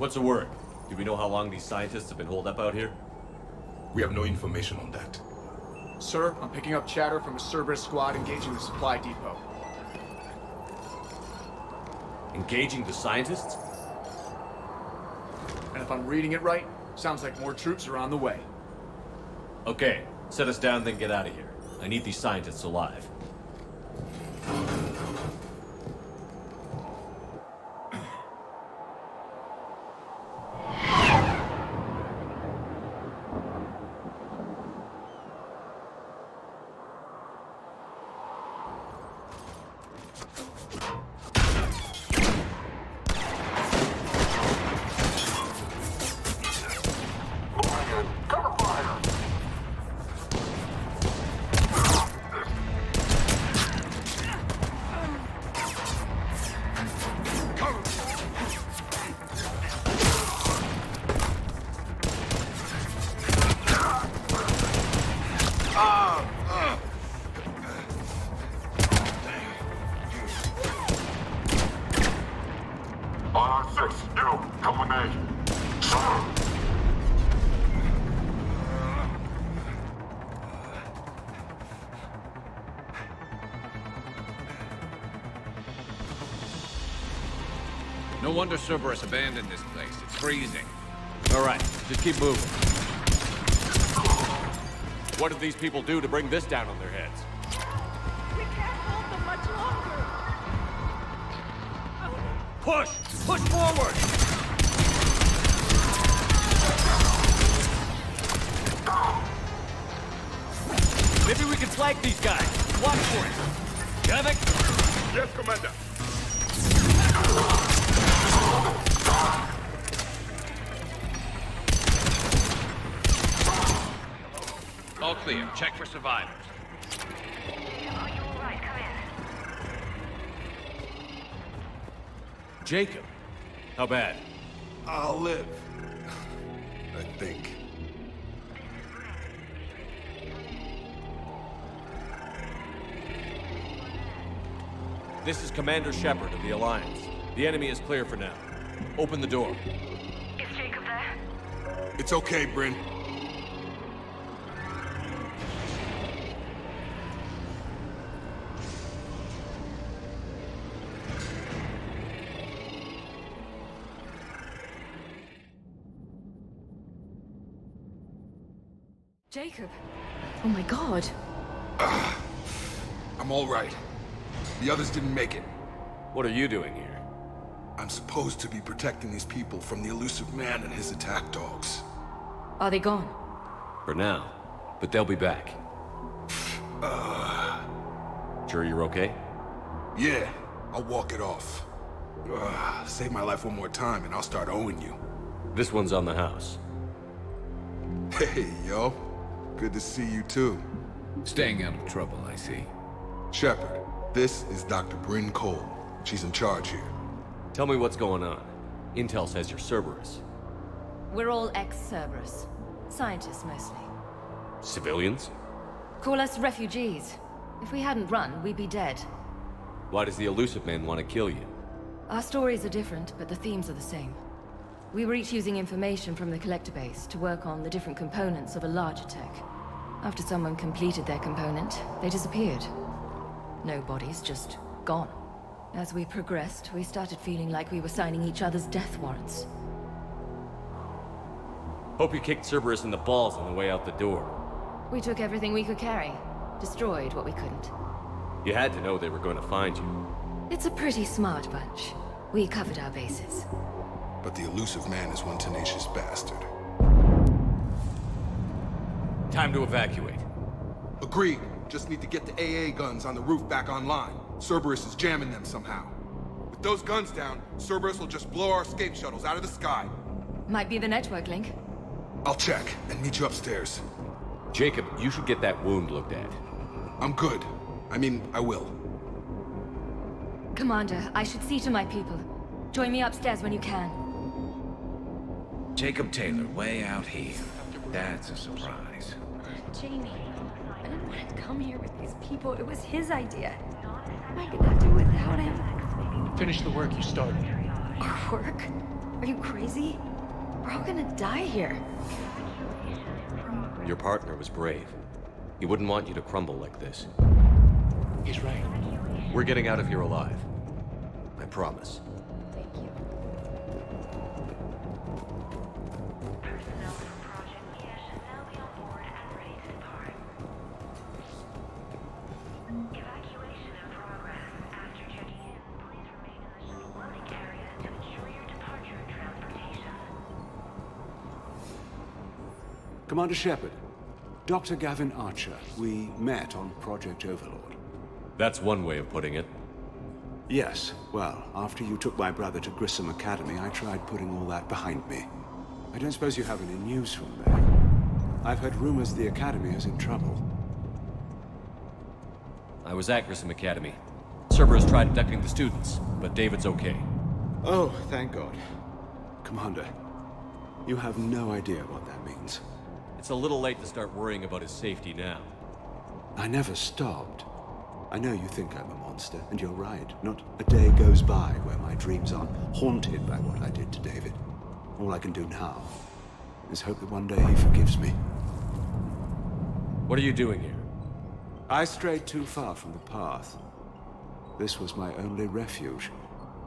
What's the word? Do we know how long these scientists have been holed up out here? We have no information on that. Sir, I'm picking up chatter from a Cerberus squad engaging the supply depot. Engaging the scientists? And if I'm reading it right, sounds like more troops are on the way. Okay, set us down, then get out of here. I need these scientists alive. No wonder Cerberus abandoned this place. It's freezing. All right, just keep moving. What did these people do to bring this down on their heads? We can't hold them much longer. Push! Push forward! Maybe we can flank these guys. Watch for it. Javik? Yes, Commander. All clear. Check for survivors. Are you all right? Come in. Jacob. How bad? I'll live. I think. This is Commander Shepard of the Alliance. The enemy is clear for now. Open the door. Is Jacob there? It's okay, Bryn. Jacob! Oh my god. I'm all right. The others didn't make it. What are you doing here? I'm supposed to be protecting these people from the elusive man and his attack dogs. Are they gone? For now. But they'll be back. Sure you're okay? Yeah, I'll walk it off. Save my life one more time and I'll start owing you. This one's on the house. Hey, yo. Good to see you too. Staying out of trouble, I see. Shepard, this is Dr. Bryn Cole. She's in charge here. Tell me what's going on. Intel says you're Cerberus. We're all ex-Cerberus. Scientists, mostly. Civilians? Call us refugees. If we hadn't run, we'd be dead. Why does the elusive man want to kill you? Our stories are different, but the themes are the same. We were each using information from the collector base to work on the different components of a larger tech. After someone completed their component, they disappeared. No bodies, just gone. As we progressed, we started feeling like we were signing each other's death warrants. Hope you kicked Cerberus in the balls on the way out the door. We took everything we could carry, destroyed what we couldn't. You had to know they were going to find you. It's a pretty smart bunch. We covered our bases. But the elusive man is one tenacious bastard. Time to evacuate. Agreed. Just need to get the AA guns on the roof back online. Cerberus is jamming them somehow. With those guns down, Cerberus will just blow our escape shuttles out of the sky. Might be the network link. I'll check and meet you upstairs. Jacob, you should get that wound looked at. I'm good. I mean, I will. Commander, I should see to my people. Join me upstairs when you can. Jacob Taylor, way out here. That's a surprise. Jamie, I didn't want to come here with these people. It was his idea. I could not do without him. Finish the work you started. Our work? Are you crazy? We're all gonna die here. Your partner was brave. He wouldn't want you to crumble like this. He's right. We're getting out of here alive. I promise. Thank you. Personnel from Project ME should now be on board and ready to depart. Evacuation in progress. After checking in, please remain in the shuttle loading area to ensure your departure and transportation. Commander Shepard, Dr. Gavin Archer, we met on Project Overlord. That's one way of putting it. Yes, well, after you took my brother to Grissom Academy, I tried putting all that behind me. I don't suppose you have any news from there. I've heard rumors the Academy is in trouble. I was at Grissom Academy. Cerberus tried abducting the students, but David's okay. Oh, thank God. Commander, you have no idea what that means. It's a little late to start worrying about his safety now. I never stopped. I know you think I'm a monster, and you're right. Not a day goes by where my dreams aren't haunted by what I did to David. All I can do now is hope that one day he forgives me. What are you doing here? I strayed too far from the path. This was my only refuge.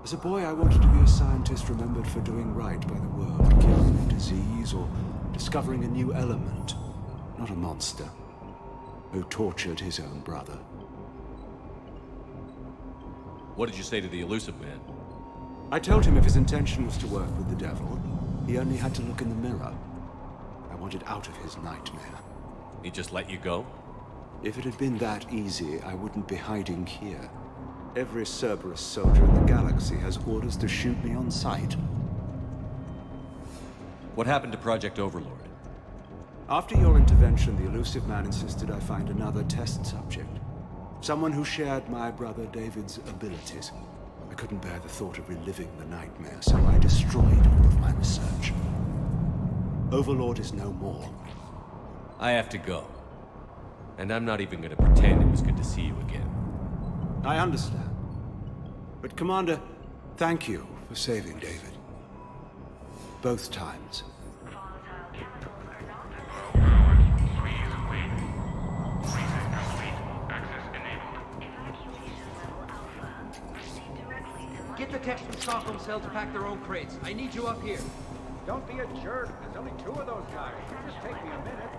As a boy, I wanted to be a scientist remembered for doing right by the world, curing a disease or discovering a new element. Not a monster who tortured his own brother. What did you say to the elusive man? I told him if his intention was to work with the devil, he only had to look in the mirror. I wanted out of his nightmare. He just let you go? If it had been that easy, I wouldn't be hiding here. Every Cerberus soldier in the galaxy has orders to shoot me on sight. What happened to Project Overlord? After your intervention, the elusive man insisted I find another test subject. Someone who shared my brother David's abilities. I couldn't bear the thought of reliving the nightmare, so I destroyed all of my research. Overlord is no more. I have to go. And I'm not even gonna pretend it was good to see you again. I understand. But Commander, thank you for saving David. Both times. Volatile chemicals are not permitted. Evacuation level Alpha. Proceed directly to Get the techs from Stockholm Cell to pack their own crates. I need you up here. Don't be a jerk. There's only 2 of those guys. It'll just take me a minute.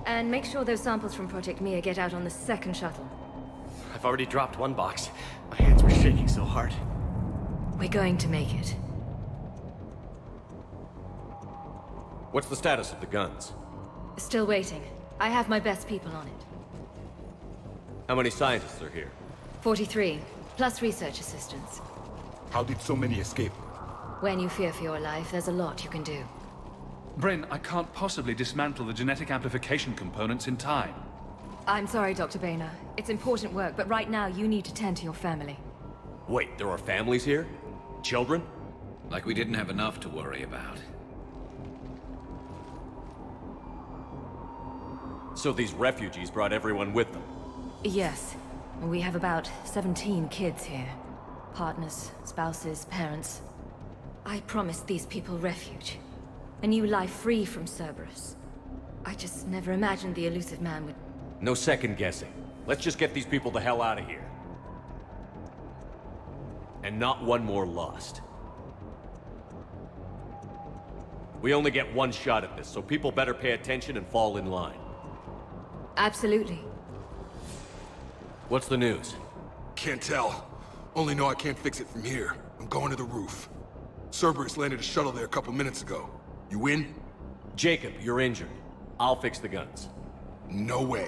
And make sure those samples from Project Mia get out on the second shuttle. I've already dropped one box. My hands were shaking so hard. We're going to make it. What's the status of the guns? Still waiting. I have my best people on it. How many scientists are here? 43, plus research assistants. How did so many escape? When you fear for your life, there's a lot you can do. Bryn, I can't possibly dismantle the genetic amplification components in time. I'm sorry, Dr. Boehner. It's important work, but right now you need to tend to your family. Wait, there are families here? Children? Like we didn't have enough to worry about. So these refugees brought everyone with them? Yes. We have about 17 kids here. Partners, spouses, parents. I promised these people refuge. A new life free from Cerberus. I just never imagined the elusive man would... No second guessing. Let's just get these people the hell out of here. And not one more lost. We only get one shot at this, so people better pay attention and fall in line. Absolutely. What's the news? Can't tell. Only know I can't fix it from here. I'm going to the roof. Cerberus landed a shuttle there a couple minutes ago. You in? Jacob, you're injured. I'll fix the guns. No way.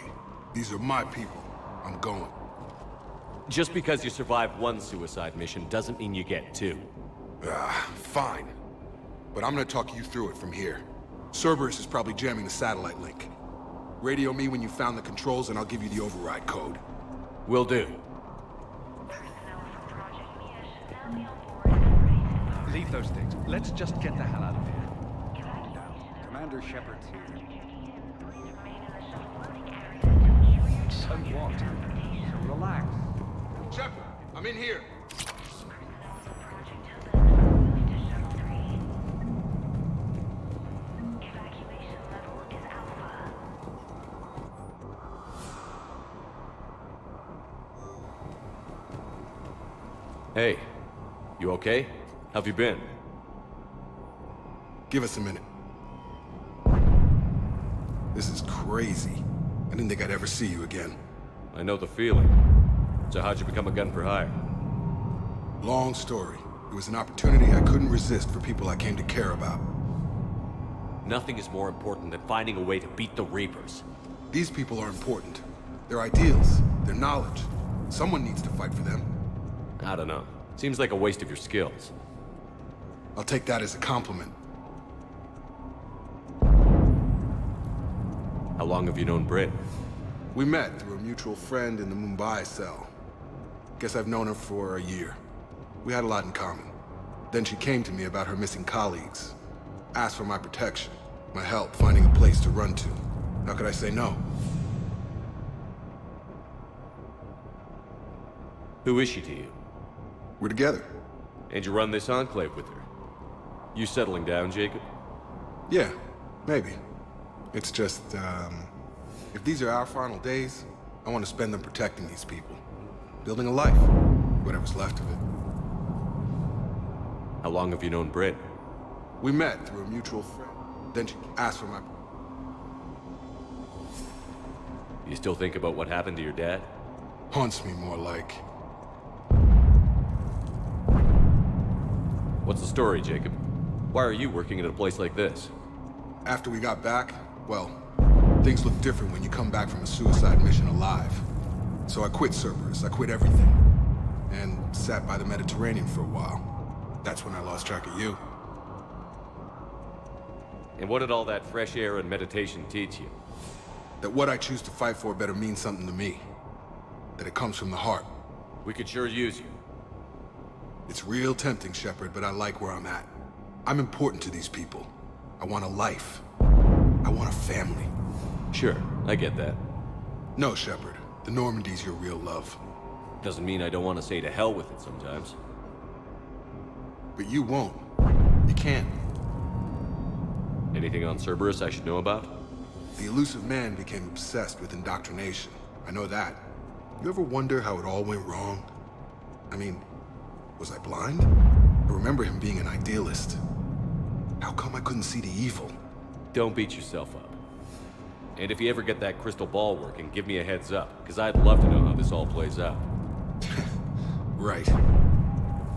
These are my people. I'm going. Just because you survived one suicide mission doesn't mean you get 2. Fine. But I'm gonna talk you through it from here. Cerberus is probably jamming the satellite link. Radio me when you found the controls and I'll give you the override code. Will do. Personnel from Project Mia should now be on board and ready to depart. Leave those things. Let's just get the hell out of here. Evacuation Commander Shepard's here. Please remain in the shuttle loading area to ensure your So departure what? and transportation. relax. Shepard, I'm in here. Evacuation level is Alpha. Hey, you okay? How've you been? Give us a minute. This is crazy. I didn't think I'd ever see you again. I know the feeling. So how'd you become a gun for hire? Long story. It was an opportunity I couldn't resist for people I came to care about. Nothing is more important than finding a way to beat the Reapers. These people are important. Their ideals, their knowledge. Someone needs to fight for them. I don't know. Seems like a waste of your skills. I'll take that as a compliment. How long have you known Britt? We met through a mutual friend in the Mumbai cell. Guess I've known her for a year. We had a lot in common. Then she came to me about her missing colleagues. Asked for my protection, my help finding a place to run to. How could I say no? Who is she to you? We're together. And you run this enclave with her? You settling down, Jacob? Yeah, maybe. It's just, if these are our final days, I want to spend them protecting these people. Building a life, whatever's left of it. How long have you known Britt? We met through a mutual friend. Then she asked for my... You still think about what happened to your dad? Haunts me more like... What's the story, Jacob? Why are you working at a place like this? After we got back, well, things look different when you come back from a suicide mission alive. So I quit Cerberus, I quit everything. And sat by the Mediterranean for a while. That's when I lost track of you. And what did all that fresh air and meditation teach you? That what I choose to fight for better mean something to me. That it comes from the heart. We could sure use you. It's real tempting, Shepard, but I like where I'm at. I'm important to these people. I want a life. I want a family. Sure, I get that. No, Shepard. The Normandy's your real love. Doesn't mean I don't want to say to hell with it sometimes. But you won't. You can't. Anything on Cerberus I should know about? The elusive man became obsessed with indoctrination. I know that. You ever wonder how it all went wrong? I mean, was I blind? I remember him being an idealist. How come I couldn't see the evil? Don't beat yourself up. And if you ever get that crystal ball working, give me a heads up, because I'd love to know how this all plays out. Right.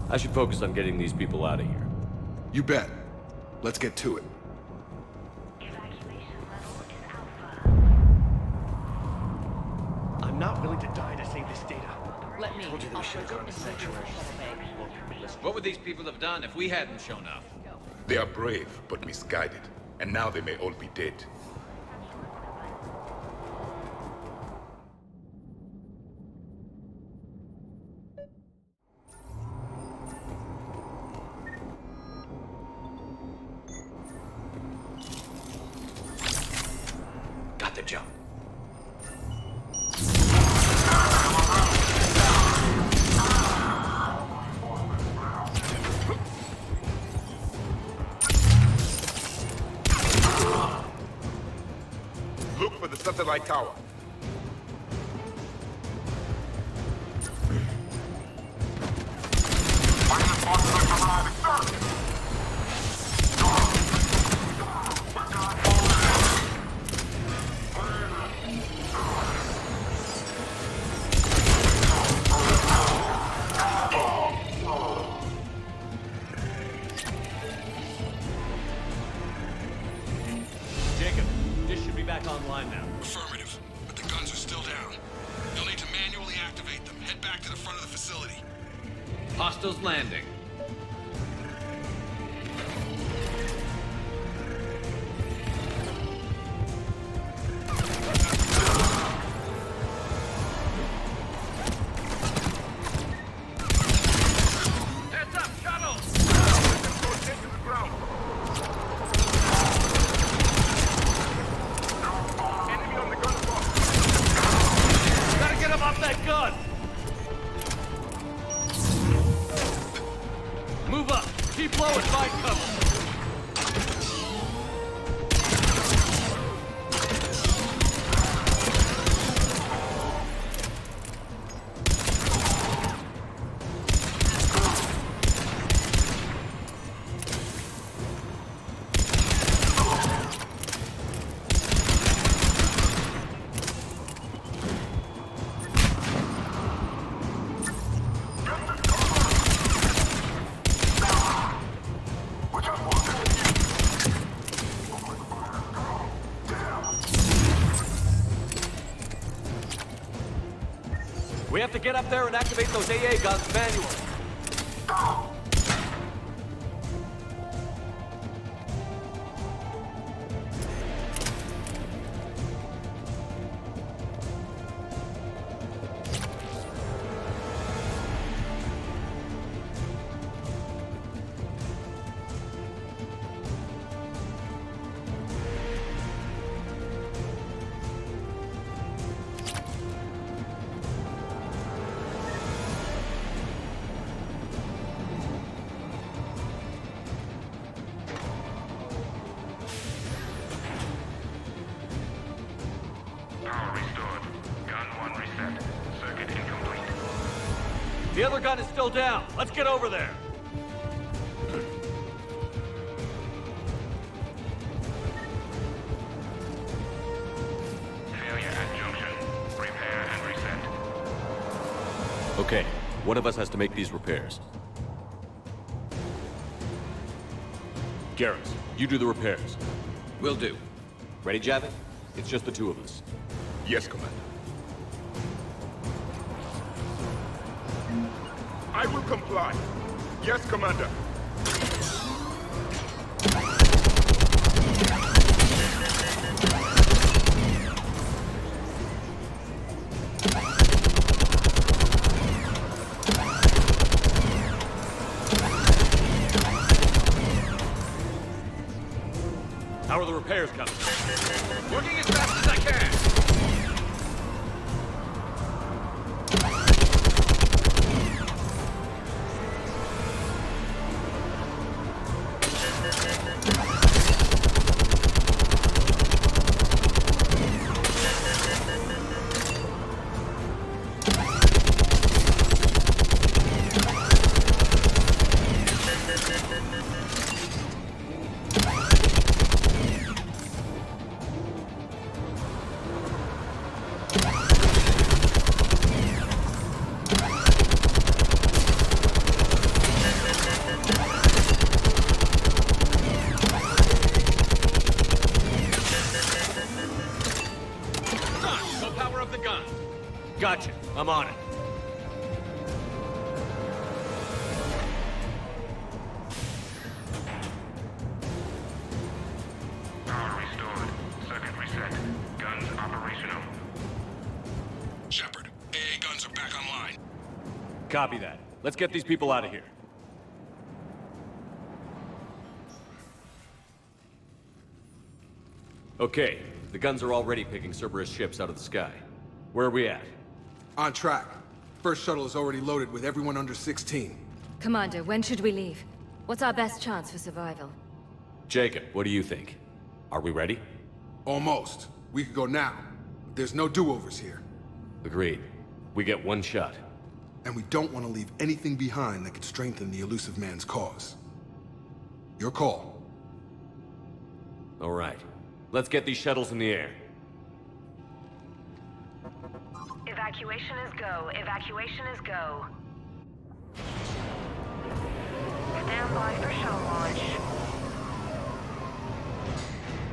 I should focus on getting these people out of here. You bet. Let's get to it. Evacuation level is Alpha. I'm not willing to die to save this data. Let me. I told you that we should have gone to Sanctuary. What would these people have done if we hadn't shown up? They are brave, but misguided. And now they may all be dead. Got the jump. Look for the satellite tower. Jacob, dish should be back online now. Affirmative, but the guns are still down. You'll need to manually activate them. Head back to the front of the facility. Hostiles landing. Heads up, shuttle! Enemy on the gun box. Gotta get him off that gun! low and find cover. We have to get up there and activate those AA guns manually. The other gun is still down. Let's get over there. Failure at junction. Repair and reset. Okay, one of us has to make these repairs. Garrus, you do the repairs. Will do. Ready, Javik? It's just the two of us. Yes, Commander. I will comply. Yes, Commander. How are the repairs coming? Working as fast as I can. Gotcha. I'm on it. Power restored. Circuit reset. Guns operational. Shepard, AA guns are back online. Copy that. Let's get these people out of here. Okay, the guns are already picking Cerberus ships out of the sky. Where are we at? On track. First shuttle is already loaded with everyone under 16. Commander, when should we leave? What's our best chance for survival? Jacob, what do you think? Are we ready? Almost. We could go now. But there's no do-overs here. Agreed. We get one shot. And we don't want to leave anything behind that could strengthen the elusive man's cause. Your call. All right. Let's get these shuttles in the air. Evacuation is go. Evacuation is go. Stand by for shuttle launch.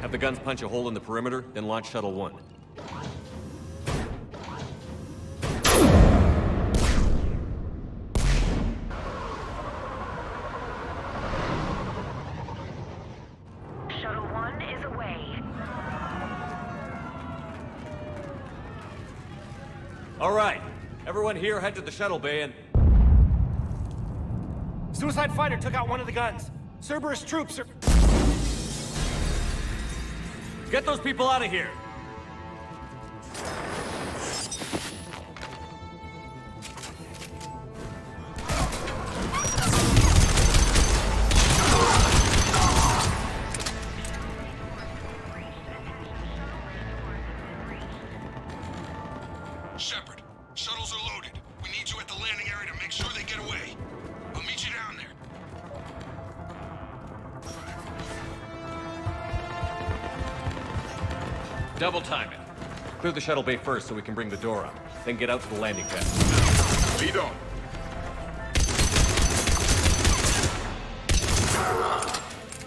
Have the guns punch a hole in the perimeter, then launch Shuttle 1. Shuttle 1 is away. All right. Everyone here head to the shuttle bay and... Suicide fighter took out one of the guns. Cerberus troops are... Get those people out of here! Double time it. Clear the shuttle bay first so we can bring the door up. Then get out to the landing pad. Lead on.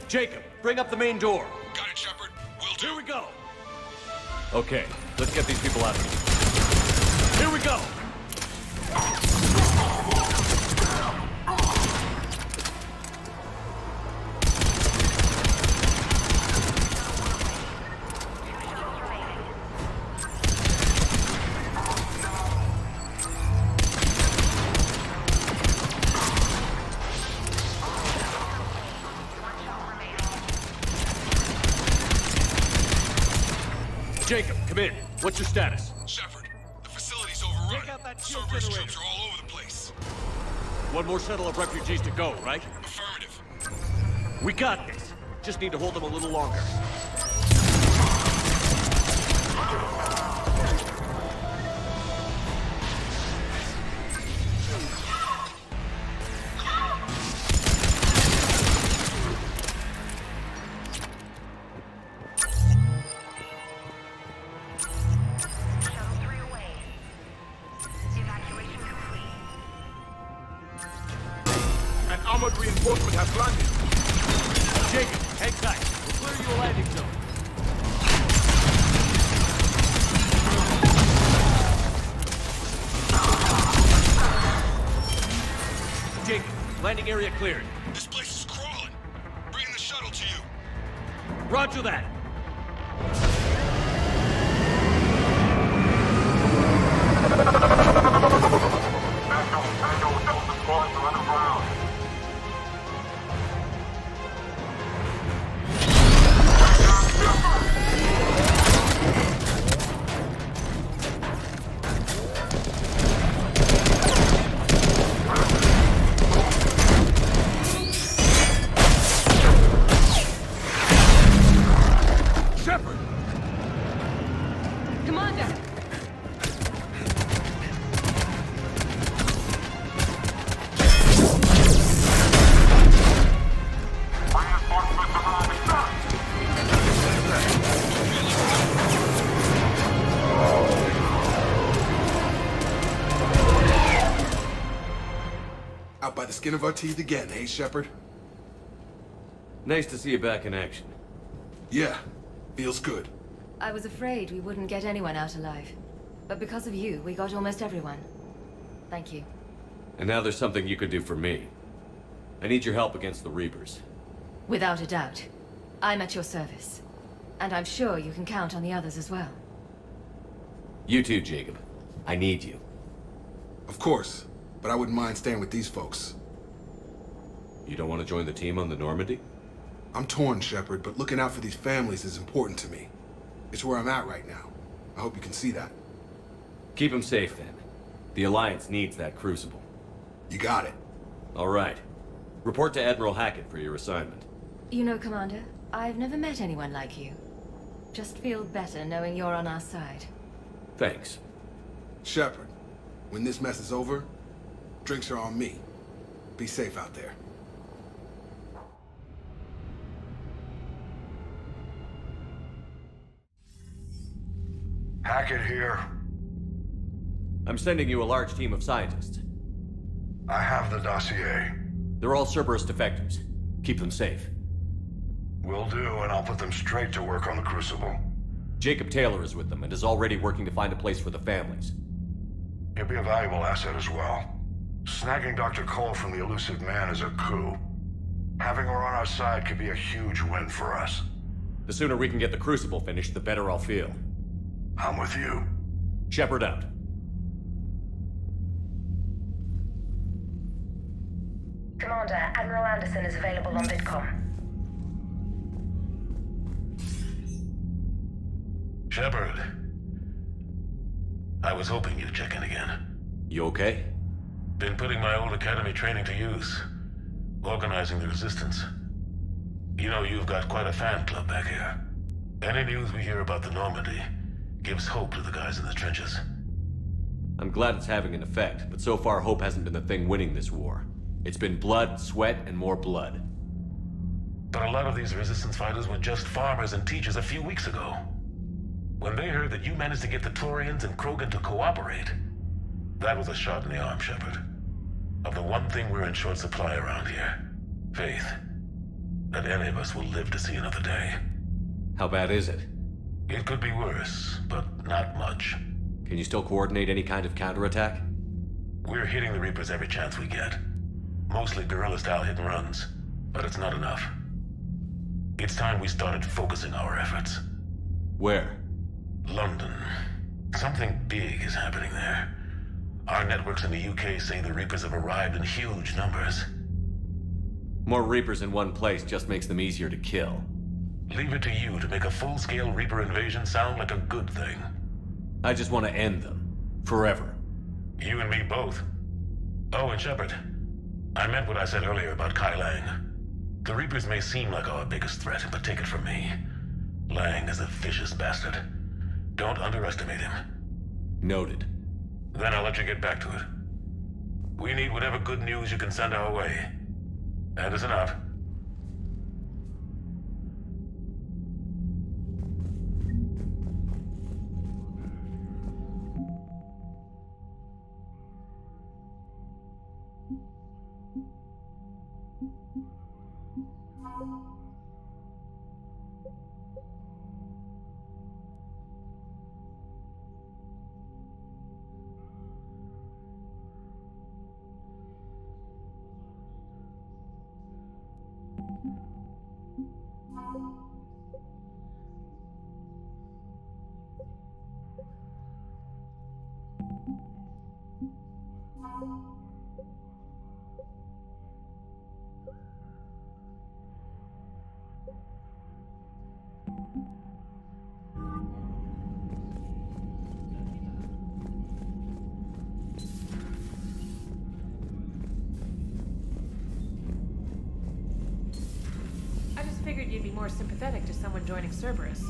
Jacob, bring up the main door. Got it, Shepard. Will do. Here we go. Okay, let's get these people out of here. Here we go. Jacob, come in. What's your status? Shepard, the facility's overrun. Take out that Cerberus troops are all over the place. One more shuttle of refugees to go, right? Affirmative. We got this. Just need to hold them a little longer. Armored reinforcement has landed. Jacob, hang tight. We'll clear you a landing zone. Jacob, landing area cleared. This place is crawling. Bring the shuttle to you. Roger that. Out by the skin of our teeth again, eh, Shepard? Nice to see you back in action. Yeah, feels good. I was afraid we wouldn't get anyone out alive. But because of you, we got almost everyone. Thank you. And now there's something you could do for me. I need your help against the Reapers. Without a doubt. I'm at your service. And I'm sure you can count on the others as well. You too, Jacob. I need you. Of course, but I wouldn't mind staying with these folks. You don't want to join the team on the Normandy? I'm torn, Shepard, but looking out for these families is important to me. It's where I'm at right now. I hope you can see that. Keep them safe, then. The Alliance needs that crucible. You got it. All right. Report to Admiral Hackett for your assignment. You know, Commander, I've never met anyone like you. Just feel better knowing you're on our side. Thanks. Shepard, when this mess is over, drinks are on me. Be safe out there. Hackett here. I'm sending you a large team of scientists. I have the dossier. They're all Cerberus defectors. Keep them safe. Will do, and I'll put them straight to work on the Crucible. Jacob Taylor is with them and is already working to find a place for the families. He'll be a valuable asset as well. Snagging Dr. Cole from the elusive man is a coup. Having her on our side could be a huge win for us. The sooner we can get the Crucible finished, the better I'll feel. I'm with you. Shepard out. Commander, Admiral Anderson is available on VidCom. Shepard. I was hoping you'd check in again. You okay? Been putting my old academy training to use. Organizing the resistance. You know, you've got quite a fan club back here. Any news we hear about the Normandy gives hope to the guys in the trenches. I'm glad it's having an effect, but so far hope hasn't been the thing winning this war. It's been blood, sweat, and more blood. But a lot of these resistance fighters were just farmers and teachers a few weeks ago. When they heard that you managed to get the Torians and Krogan to cooperate, that was a shot in the arm, Shepard. Of the one thing we're in short supply around here, faith. That any of us will live to see another day. How bad is it? It could be worse, but not much. Can you still coordinate any kind of counterattack? We're hitting the Reapers every chance we get. Mostly guerrilla-style hit-and-runs, but it's not enough. It's time we started focusing our efforts. Where? London. Something big is happening there. Our networks in the UK say the Reapers have arrived in huge numbers. More Reapers in one place just makes them easier to kill. Leave it to you to make a full-scale Reaper invasion sound like a good thing. I just want to end them. Forever. You and me both. Oh, and Shepard, I meant what I said earlier about Kai Lang. The Reapers may seem like our biggest threat, but take it from me. Lang is a vicious bastard. Don't underestimate him. Noted. Then I'll let you get back to it. We need whatever good news you can send our way. Anderson out. Figured you'd be more sympathetic to someone joining Cerberus.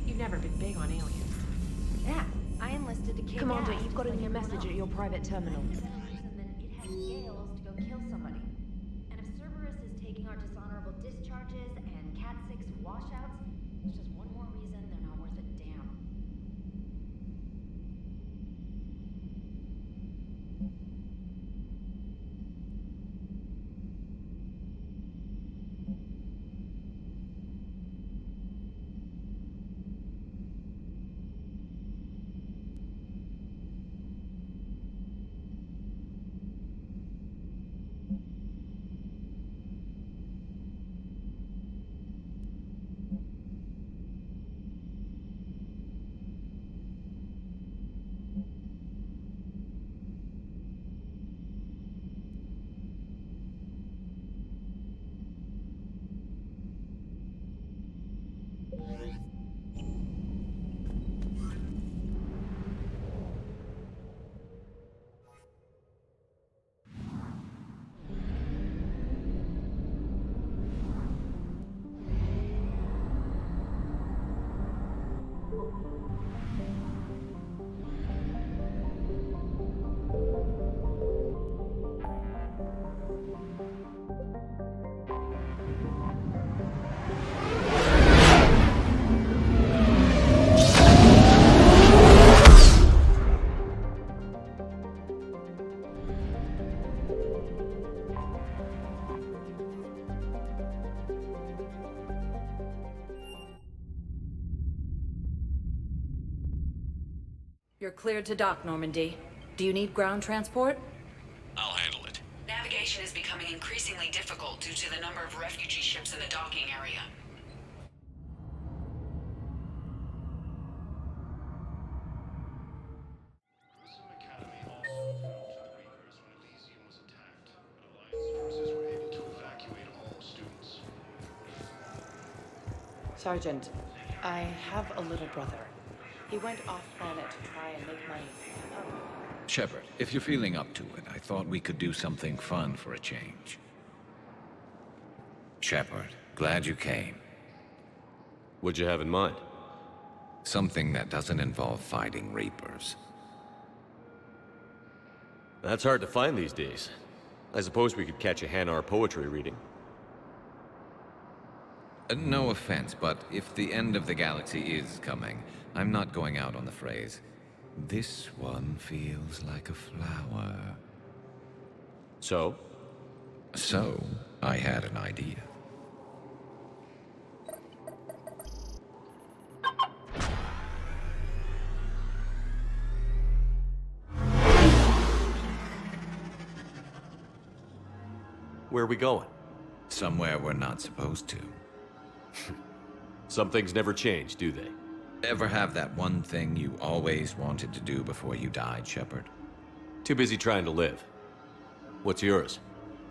You've never been big on aliens. Yeah, I enlisted to kick Commander, ass. you've got a new message at your private terminal. And then it has scales to go kill somebody. And if Cerberus is taking our dishonorable discharges and Cat 6 washouts, it's just one more reason they're not worth a damn. You're cleared to dock, Normandy. Do you need ground transport? I'll handle it. Navigation is becoming increasingly difficult due to the number of refugee ships in the docking area. Sergeant, I have a little brother. He went off-planet to try and make money. Shepard, if you're feeling up to it, I thought we could do something fun for a change. Shepard, glad you came. What'd you have in mind? Something that doesn't involve fighting Reapers. That's hard to find these days. I suppose we could catch a Hanar poetry reading. No offense, but if the end of the galaxy is coming, I'm not going out on the phrase, "This one feels like a flower." So? So, I had an idea. Where are we going? Somewhere we're not supposed to. Some things never change, do they? Ever have that one thing you always wanted to do before you died, Shepard? Too busy trying to live. What's yours?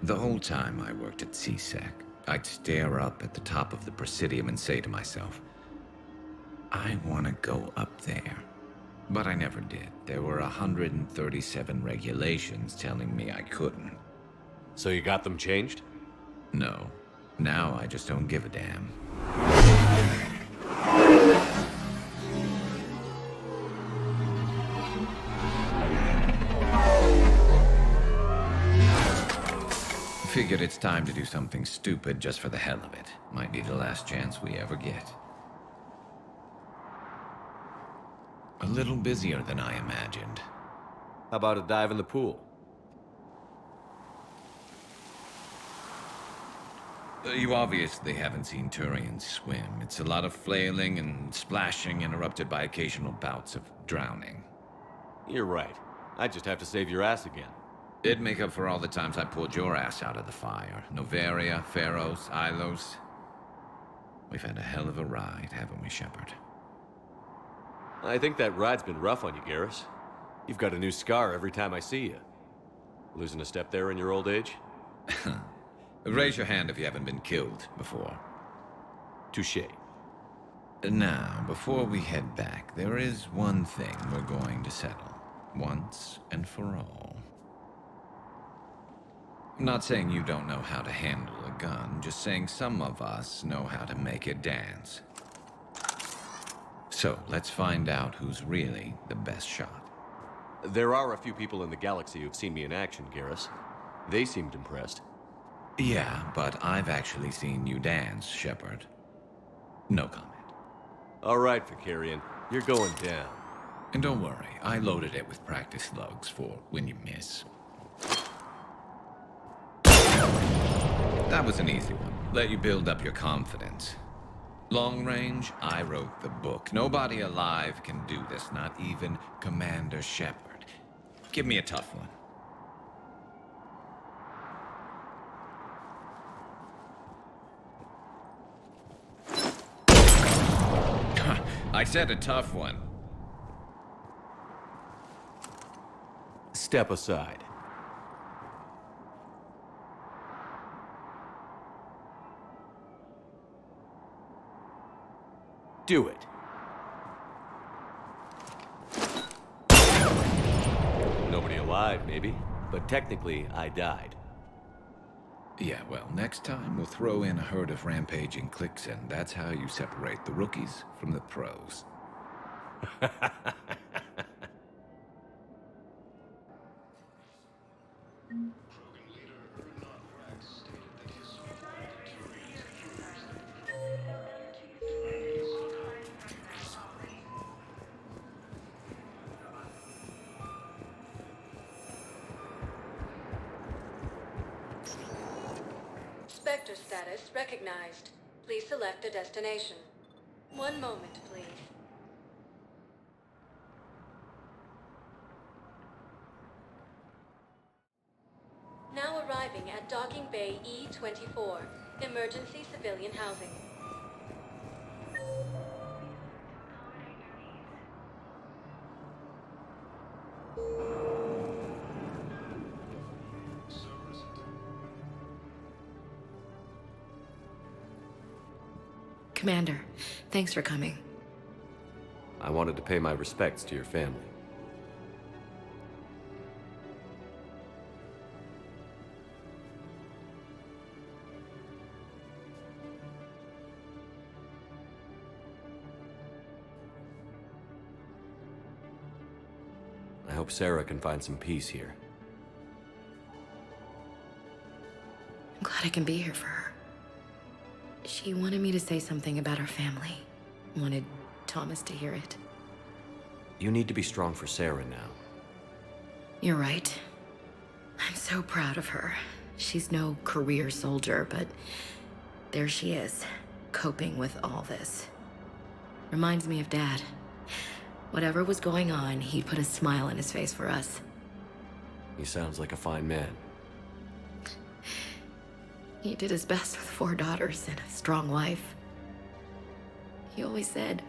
The whole time I worked at CSEC, I'd stare up at the top of the Presidium and say to myself, I want to go up there. But I never did. There were 137 regulations telling me I couldn't. So you got them changed? No. Now I just don't give a damn. Figured it's time to do something stupid just for the hell of it. Might be the last chance we ever get. A little busier than I imagined. How about a dive in the pool? You obviously haven't seen Turians swim. It's a lot of flailing and splashing interrupted by occasional bouts of drowning. You're right. I just have to save your ass again. It'd make up for all the times I pulled your ass out of the fire. Noveria, Pharos, Ilos. We've had a hell of a ride, haven't we, Shepard? I think that ride's been rough on you, Garrus. You've got a new scar every time I see you. Losing a step there in your old age? Raise your hand if you haven't been killed before. Touché. Now, before we head back, there is one thing we're going to settle. Once and for all. I'm not saying you don't know how to handle a gun, just saying some of us know how to make it dance. So, let's find out who's really the best shot. There are a few people in the galaxy who've seen me in action, Garrus. They seemed impressed. Yeah, but I've actually seen you dance, Shepard. No comment. All right, Vicarian. You're going down. And don't worry, I loaded it with practice slugs for when you miss. That was an easy one. Let you build up your confidence. Long range, I wrote the book. Nobody alive can do this, not even Commander Shepard. Give me a tough one. I said a tough one. Step aside. Do it. Nobody alive, maybe. But technically, I died. Yeah, well, next time we'll throw in a herd of rampaging cliques, and that's how you separate the rookies from the pros. Spectre status recognized. Please select a destination. One moment, please. Now arriving at Docking Bay E-24, emergency civilian housing. Commander, thanks for coming. I wanted to pay my respects to your family. I hope Sarah can find some peace here. I'm glad I can be here for her. She wanted me to say something about her family. Wanted Thomas to hear it. You need to be strong for Sarah now. You're right. I'm so proud of her. She's no career soldier, but there she is, coping with all this. Reminds me of Dad. Whatever was going on, he'd put a smile on his face for us. He sounds like a fine man. He did his best with 4 daughters and a strong wife. He always said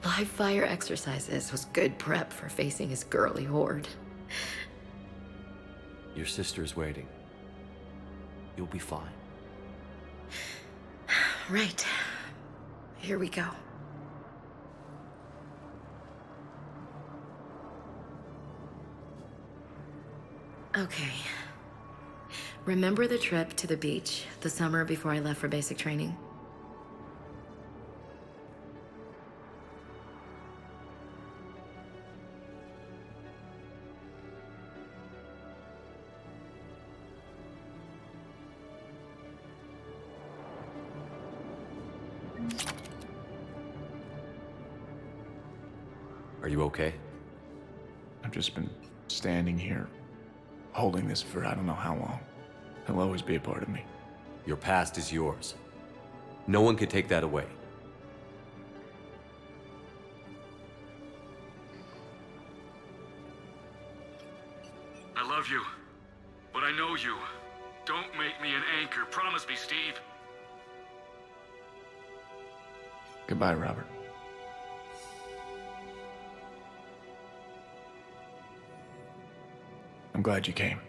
live fire exercises was good prep for facing his girly horde. Your sister's waiting. You'll be fine. Right. Here we go. Okay. Remember the trip to the beach the summer before I left for basic training? Are you okay? I've just been standing here, holding this for I don't know how long. He'll always be a part of me. Your past is yours. No one can take that away. I love you, but I know you. Don't make me an anchor. Promise me, Steve. Goodbye, Robert. I'm glad you came.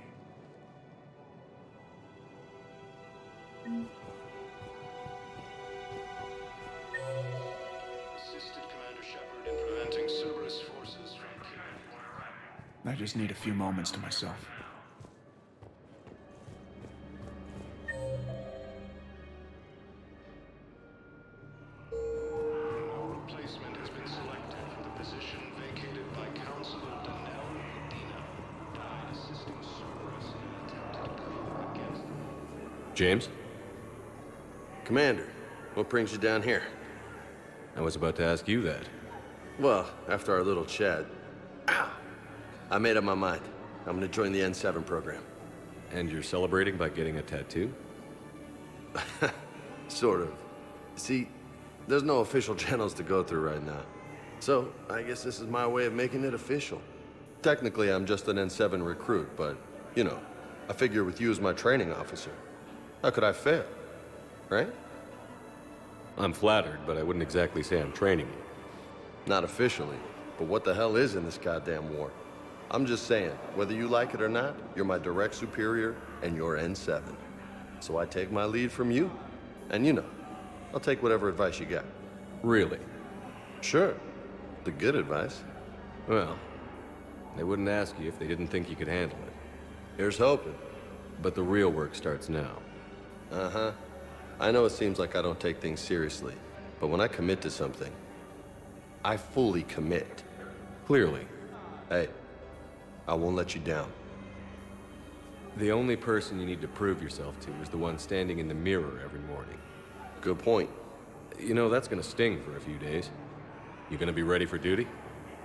Assisted Commander Shepard in preventing Cerberus forces from... I just need a few moments to myself. No replacement has been selected for the position vacated by Counselor Donnell Medina, who died assisting Cerberus in an attempted coup against... James? Commander, what brings you down here? I was about to ask you that. Well, after our little chat, I made up my mind. I'm gonna join the N7 program. And you're celebrating by getting a tattoo? Sort of. See, there's no official channels to go through right now. So, I guess this is my way of making it official. Technically, I'm just an N7 recruit, but, you know, I figure with you as my training officer, how could I fail? Right? I'm flattered, but I wouldn't exactly say I'm training you. Not officially, but what the hell is in this goddamn war? I'm just saying, whether you like it or not, you're my direct superior, and you're N7. So I take my lead from you, and you know, I'll take whatever advice you got. Really? Sure. The good advice. Well, they wouldn't ask you if they didn't think you could handle it. Here's hoping. But the real work starts now. Uh-huh. I know it seems like I don't take things seriously, but when I commit to something, I fully commit. Clearly. Hey, I won't let you down. The only person you need to prove yourself to is the one standing in the mirror every morning. Good point. You know, that's gonna sting for a few days. You gonna be ready for duty?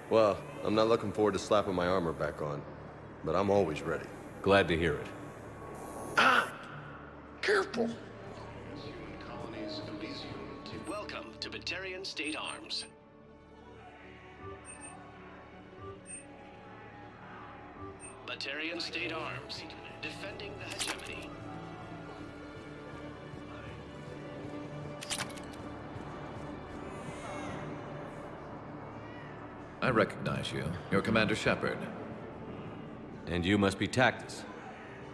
Well, I'm not looking forward to slapping my armor back on, but I'm always ready. Glad to hear it. Careful. Human colonies Elysium to... Welcome to Batarian State Arms. Batarian State Arms, defending the hegemony. I recognize you. You're Commander Shepard. And you must be Tactus.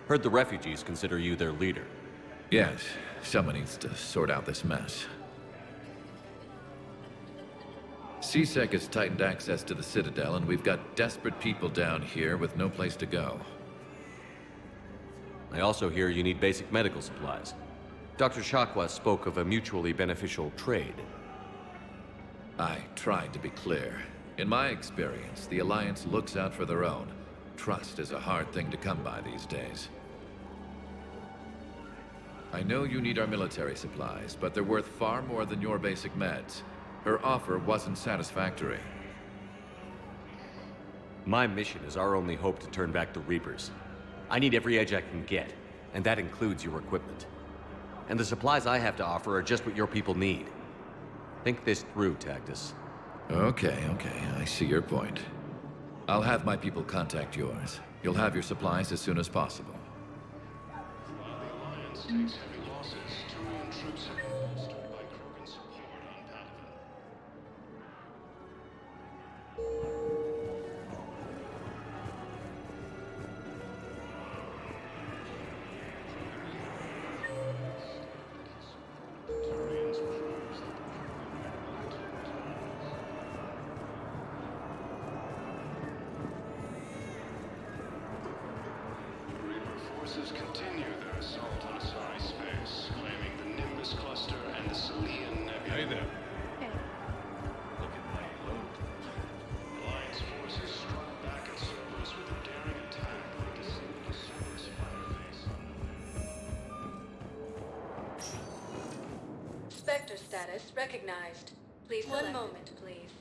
Heard the refugees consider you their leader. Yes, someone needs to sort out this mess. CSEC has tightened access to the Citadel, and we've got desperate people down here with no place to go. I also hear you need basic medical supplies. Dr. Chakwas spoke of a mutually beneficial trade. I tried to be clear. In my experience, the Alliance looks out for their own. Trust is a hard thing to come by these days. I know you need our military supplies, but they're worth far more than your basic meds. Her offer wasn't satisfactory. My mission is our only hope to turn back the Reapers. I need every edge I can get, and that includes your equipment. And the supplies I have to offer are just what your people need. Think this through, Tactus. Okay, I see your point. I'll have my people contact yours. You'll have your supplies as soon as possible. While the Alliance takes heavy losses, Turian troops have been bolstered by Krogan support on Padawan. Forces continue their assault on Asari space, claiming the Nimbus cluster and the Selian Nebula. Hey there. Look at my load. Alliance forces struck back at Cerberus with a daring attack that disabled a Cerberus fighter face on the way. Spectre status recognized. Please one moment, please.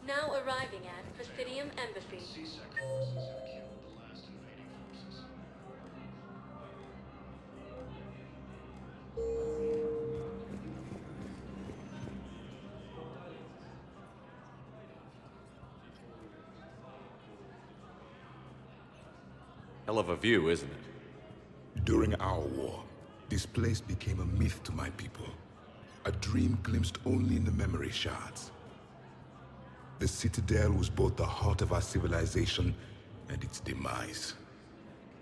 Now arriving at Presidium Embassy. C-Sec forces have killed the last invading forces. Hell of a view, isn't it? During our war, this place became a myth to my people. A dream glimpsed only in the memory shards. The Citadel was both the heart of our civilization and its demise.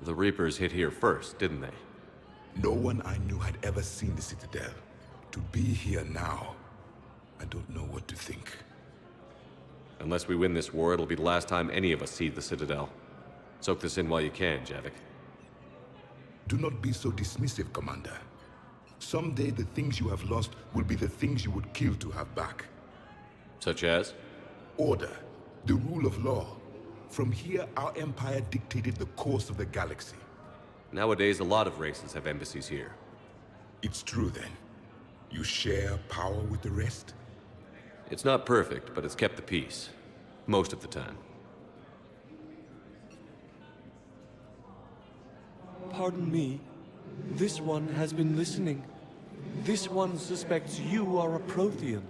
The Reapers hit here first, didn't they? No one I knew had ever seen the Citadel. To be here now, I don't know what to think. Unless we win this war, it'll be the last time any of us see the Citadel. Soak this in while you can, Javik. Do not be so dismissive, Commander. Someday the things you have lost will be the things you would kill to have back. Such as? Order, the rule of law. From here, our empire dictated the course of the galaxy. Nowadays, a lot of races have embassies here. It's true, then. You share power with the rest? It's not perfect, but it's kept the peace. Most of the time. Pardon me. This one has been listening. This one suspects you are a Prothean.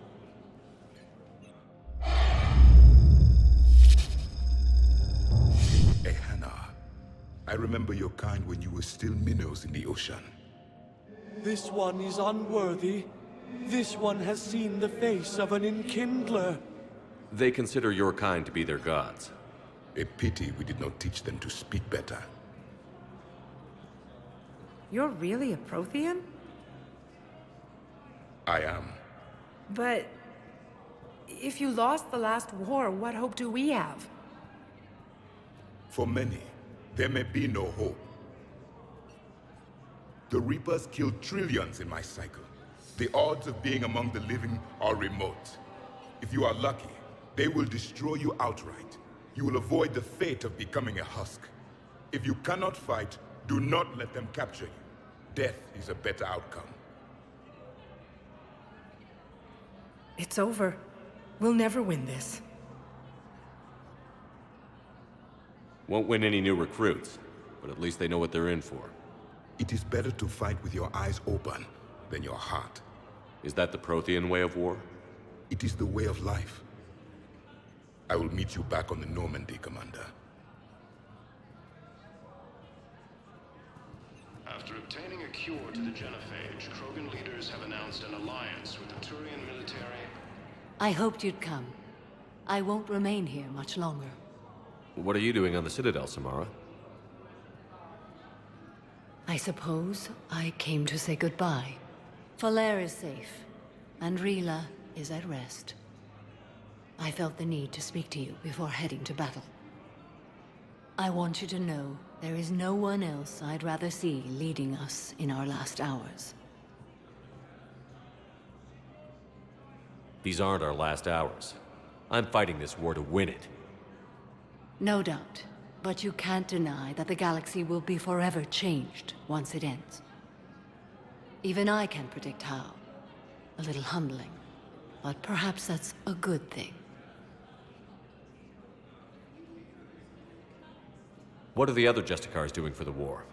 I remember your kind when you were still minnows in the ocean. This one is unworthy. This one has seen the face of an enkindler. They consider your kind to be their gods. A pity we did not teach them to speak better. You're really a Prothean? I am. But if you lost the last war, what hope do we have? For many, there may be no hope. The Reapers killed trillions in my cycle. The odds of being among the living are remote. If you are lucky, they will destroy you outright. You will avoid the fate of becoming a husk. If you cannot fight, do not let them capture you. Death is a better outcome. It's over. We'll never win this. Won't win any new recruits, but at least they know what they're in for. It is better to fight with your eyes open than your heart. Is that the Prothean way of war? It is the way of life. I will meet you back on the Normandy, Commander. After obtaining a cure to the genophage, Krogan leaders have announced an alliance with the Turian military. I hoped you'd come. I won't remain here much longer. What are you doing on the Citadel, Samara? I suppose I came to say goodbye. Falair is safe, and Rila is at rest. I felt the need to speak to you before heading to battle. I want you to know there is no one else I'd rather see leading us in our last hours. These aren't our last hours. I'm fighting this war to win it. No doubt. But you can't deny that the galaxy will be forever changed once it ends. Even I can't predict how. A little humbling. But perhaps that's a good thing. What are the other Justicars doing for the war?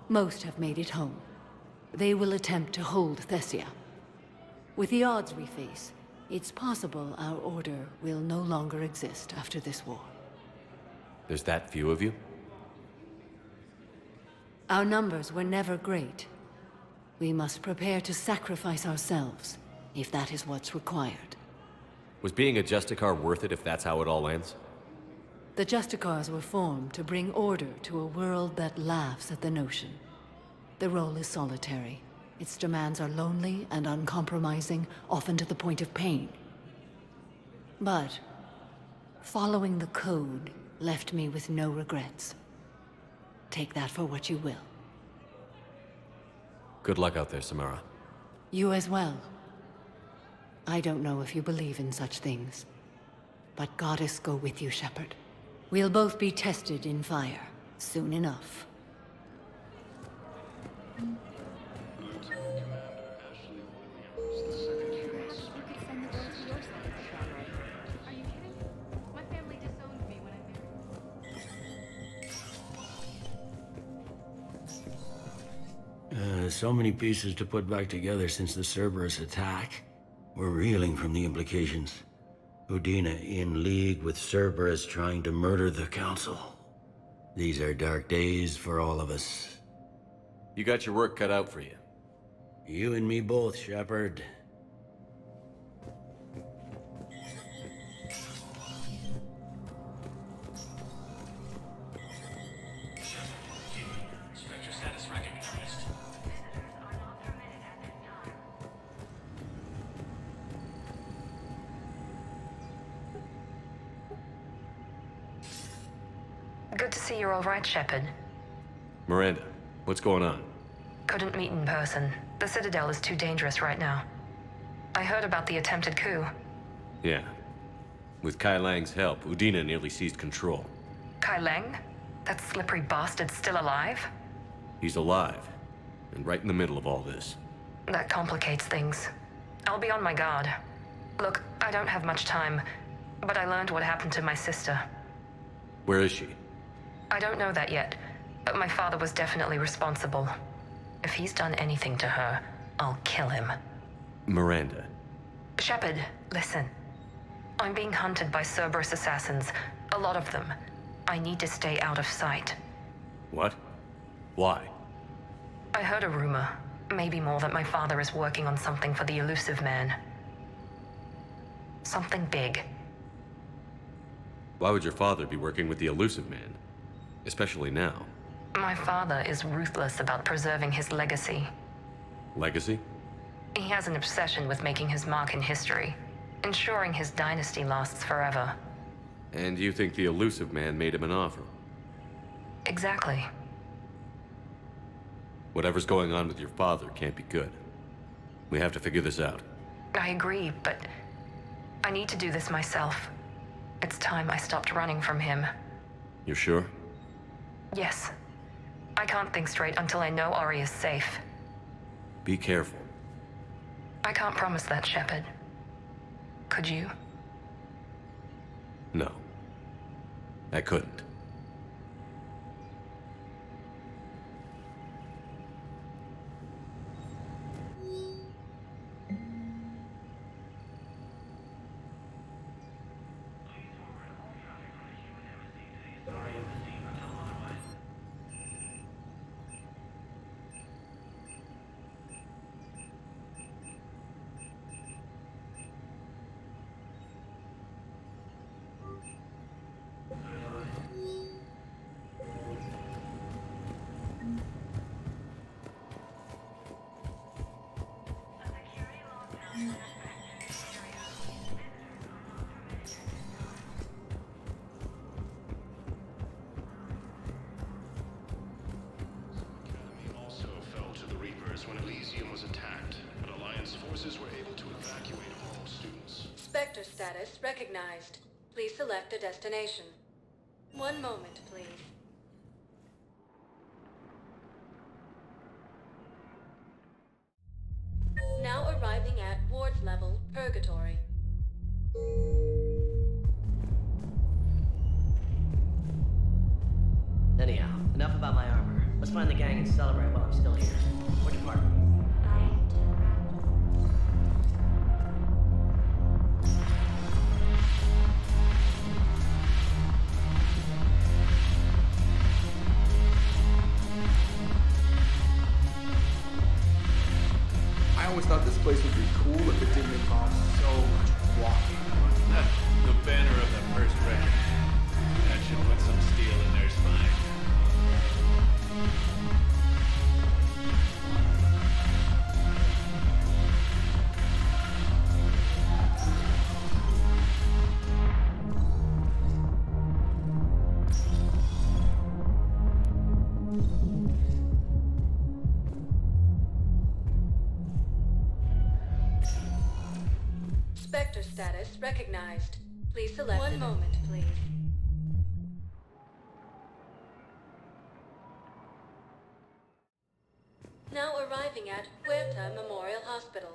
Most have made it home. They will attempt to hold Thessia. With the odds we face, it's possible our order will no longer exist after this war. There's that few of you? Our numbers were never great. We must prepare to sacrifice ourselves, if that is what's required. Was being a Justicar worth it if that's how it all ends? The Justicars were formed to bring order to a world that laughs at the notion. The role is solitary. Its demands are lonely and uncompromising, often to the point of pain. But following the code left me with no regrets. Take that for what you will. Good luck out there, Samara. You as well. I don't know if you believe in such things, but Goddess go with you, Shepard. We'll both be tested in fire, soon enough. So many pieces to put back together since the Cerberus attack. We're reeling from the implications. Udina in league with Cerberus trying to murder the Council. These are dark days for all of us. You got your work cut out for you. You and me both, Shepard. Good to see you're all right, Shepard. Miranda, what's going on? Couldn't meet in person. The Citadel is too dangerous right now. I heard about the attempted coup. Yeah. With Kai Lang's help, Udina nearly seized control. Kai Lang? That slippery bastard's still alive? He's alive, and right in the middle of all this. That complicates things. I'll be on my guard. Look, I don't have much time, but I learned what happened to my sister. Where is she? I don't know that yet, but my father was definitely responsible. If he's done anything to her, I'll kill him. Miranda. Shepard, listen. I'm being hunted by Cerberus assassins. A lot of them. I need to stay out of sight. What? Why? I heard a rumor, maybe more, that my father is working on something for the elusive man. Something big. Why would your father be working with the elusive man? Especially now. My father is ruthless about preserving his legacy. Legacy? He has an obsession with making his mark in history, ensuring his dynasty lasts forever. And you think the elusive man made him an offer? Exactly. Whatever's going on with your father can't be good. We have to figure this out. I agree, but I need to do this myself. It's time I stopped running from him. You're sure? Yes. I can't think straight until I know Ori is safe. Be careful. I can't promise that, Shepard. Could you? No. I couldn't. status recognized. Please select a destination. One moment, please. Now arriving at Ward's level, Purgatory. Anyhow, enough about my armor. Let's find the gang and celebrate while I'm still here. What department? I always thought this place would be cool if it didn't involve so much walking. The banner of the first rank. That should put some steel in their spine. Spectre status recognized. Please select. One moment, please. Now arriving at Huerta Memorial Hospital.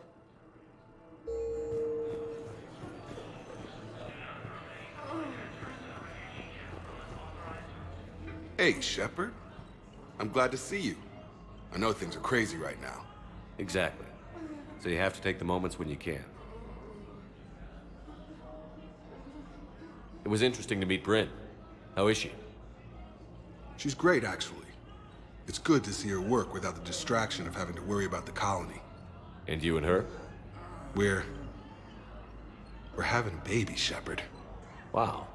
Hey, Shepard. I'm glad to see you. I know things are crazy right now. Exactly. So you have to take the moments when you can. It was interesting to meet Bryn. How is she? She's great, actually. It's good to see her work without the distraction of having to worry about the colony. And you and her? We're having a baby, Shepard. Wow.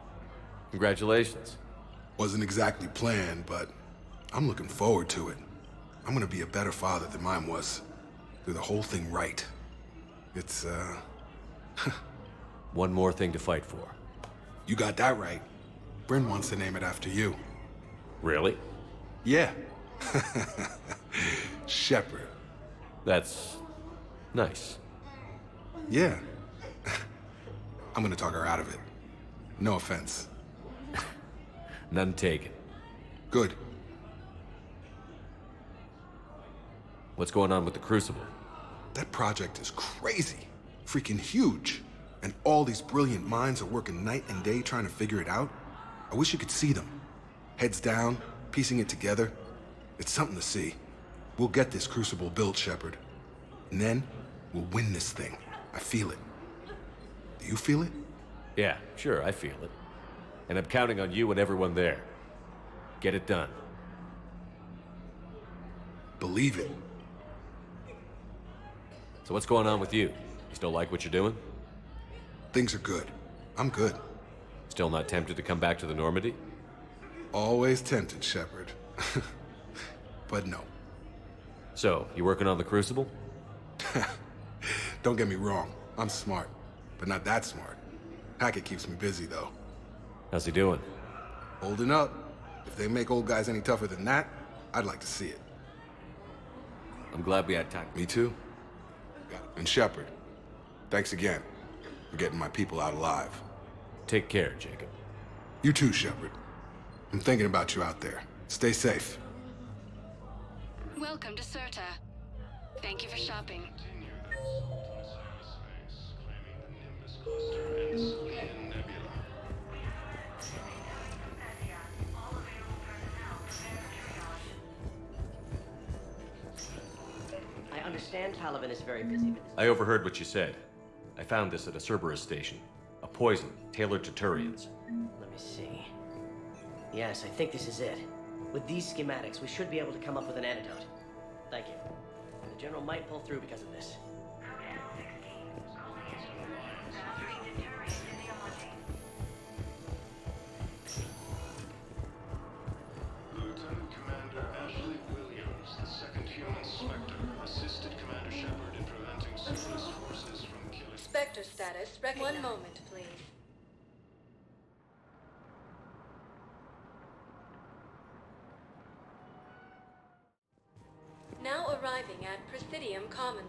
Congratulations. Wasn't exactly planned, but I'm looking forward to it. I'm gonna be a better father than mine was. Do the whole thing right. It's, One more thing to fight for. You got that right. Bryn wants to name it after you. Really? Yeah. Shepard. That's nice. Yeah. I'm gonna talk her out of it. No offense. None taken. Good. What's going on with the Crucible? That project is crazy. Freaking huge. And all these brilliant minds are working night and day trying to figure it out. I wish you could see them. Heads down, piecing it together. It's something to see. We'll get this Crucible built, Shepard. And then, we'll win this thing. I feel it. Do you feel it? Yeah, sure, I feel it. And I'm counting on you and everyone there. Get it done. Believe it. So what's going on with you? You still like what you're doing? Things are good. I'm good. Still not tempted to come back to the Normandy? Always tempted, Shepard. But no. So, you working on the Crucible? Don't get me wrong. I'm smart. But not that smart. Hackett keeps me busy, though. How's he doing? Holding up. If they make old guys any tougher than that, I'd like to see it. I'm glad we had time. Me too. And Shepard, thanks again for getting my people out alive. Take care, Jacob. You too, Shepard. I'm thinking about you out there. Stay safe. Welcome to Serta. Thank you for shopping. I understand Taliban is very busy, but I overheard what you said. I found this at a Cerberus station. A poison tailored to Turians. let me see. Yes, I think this is it. With these schematics, we should be able to come up with an antidote. Thank you. The General might pull through because of this. Lieutenant Commander Ashley Williams, the second human Spectre, assisted Commander Shepard in preventing Cerberus forces from killing... Spectre status recognized. One moment, please. Now arriving at Presidium Commons.